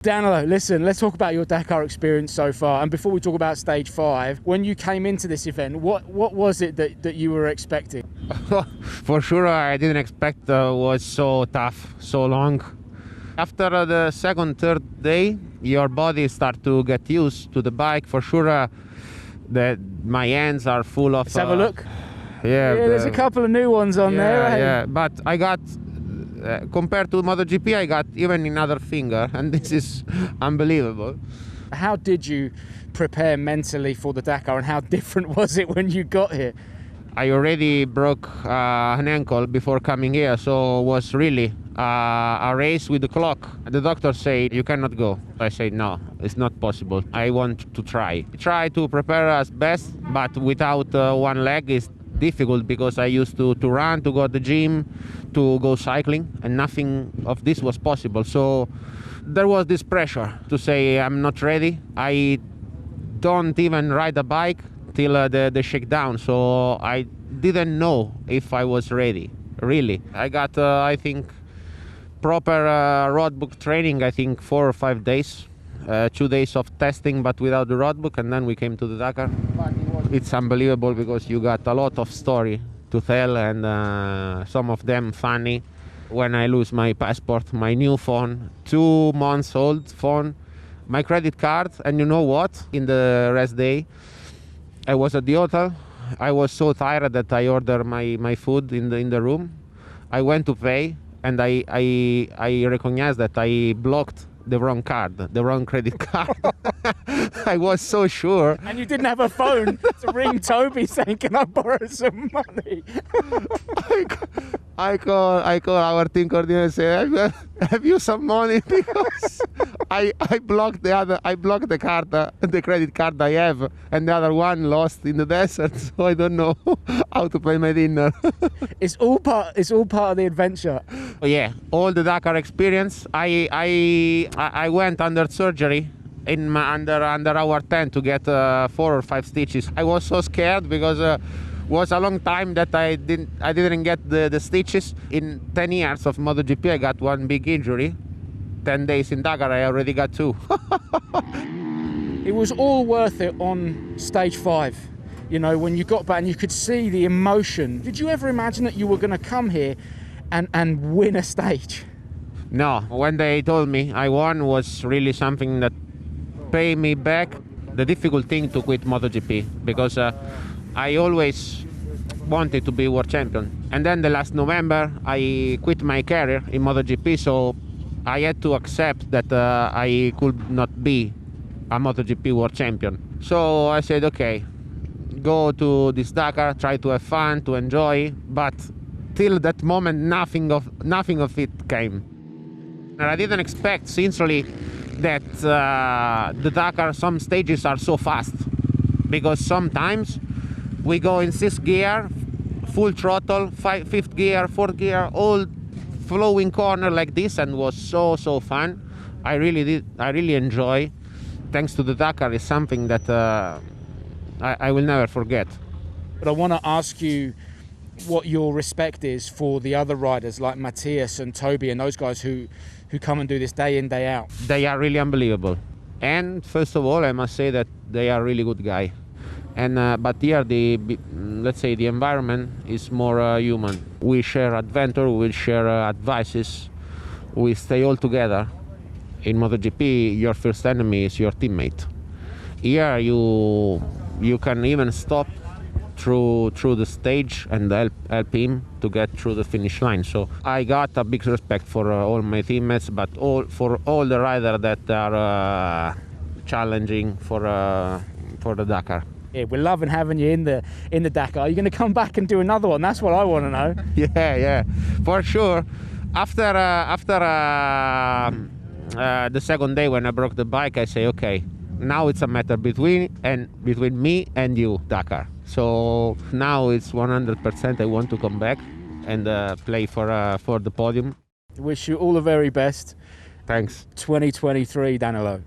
Danilo, listen, let's talk about your Dakar experience so far. And before we talk about stage 5, when you came into this event, what was it that you were expecting? For sure, I didn't expect it was so tough, so long. After the second, third day, your body starts to get used to the bike. For sure, that my hands are full of... Let's have a look. Yeah, there's a couple of new ones on there. Eh? Yeah, but I got... compared to MotoGP, I got even another finger, and this is unbelievable. How did you prepare mentally for the Dakar, and how different was it when you got here? I already broke an ankle before coming here, so it was really a race with the clock. The doctor said, you cannot go. I said, no, it's not possible. I want to try. Try to prepare as best, but without one leg is difficult because I used to run, to go to the gym, to go cycling, and nothing of this was possible. So there was this pressure to say I'm not ready. I don't even ride a bike till the shakedown, so I didn't know if I was ready, really. I got, I think, proper road book training, I think 4 or 5 days. 2 days of testing, but without the road book, and then we came to the Dakar. It's unbelievable because you got a lot of story to tell, and some of them funny. When I lose my passport, my new phone, 2 months old phone, my credit card, and you know what? In the rest day, I was at the hotel. I was so tired that I ordered my food in the room. I went to pay, and I recognized that I blocked the wrong card, the wrong credit card. I was so sure. And you didn't have a phone to ring Toby saying, can I borrow some money? I call our team coordinator and say, have you some money? Because I blocked the card, the credit card I have, and the other one lost in the desert, so I don't know how to pay my dinner. It's all part of the adventure. Yeah, all the Dakar experience. I went under surgery in under our tent to get 4 or 5 stitches. I was so scared because was a long time that I didn't get the stitches. In 10 years of MotoGP, I got one big injury. 10 days in Dakar, I already got 2. It was all worth it on stage 5. You know, when you got back and you could see the emotion. Did you ever imagine that you were going to come here and win a stage? No, when they told me I won was really something that paid me back. The difficult thing to quit MotoGP because I always wanted to be world champion. And then the last November I quit my career in MotoGP, so I had to accept that I could not be a MotoGP world champion. So I said, okay, go to this Dakar, try to have fun, to enjoy, but till that moment nothing of it came. And I didn't expect, sincerely, that the Dakar, some stages are so fast, because sometimes we go in 6th gear, full throttle, 5th gear, 4th gear, all flowing corner like this, and was so fun. I really enjoy. Thanks to the Dakar, is something that I will never forget. But I want to ask you what your respect is for the other riders like Matthias and Toby and those guys who come and do this day in, day out. They are really unbelievable. And first of all, I must say that they are really good guys. And but here, let's say the environment is more human. We share adventure, we share advices, we stay all together. In MotoGP, your first enemy is your teammate. Here, you can even stop through the stage and help him to get through the finish line. So I got a big respect for all my teammates, but for all the riders that are challenging for the Dakar. Yeah, we're loving having you in the Dakar. Are you going to come back and do another one? That's what I want to know. Yeah, for sure. After the second day when I broke the bike, I say, okay, now it's a matter between me and you, Dakar. So now it's 100%. I want to come back and play for the podium. Wish you all the very best. Thanks. 2023, Danilo.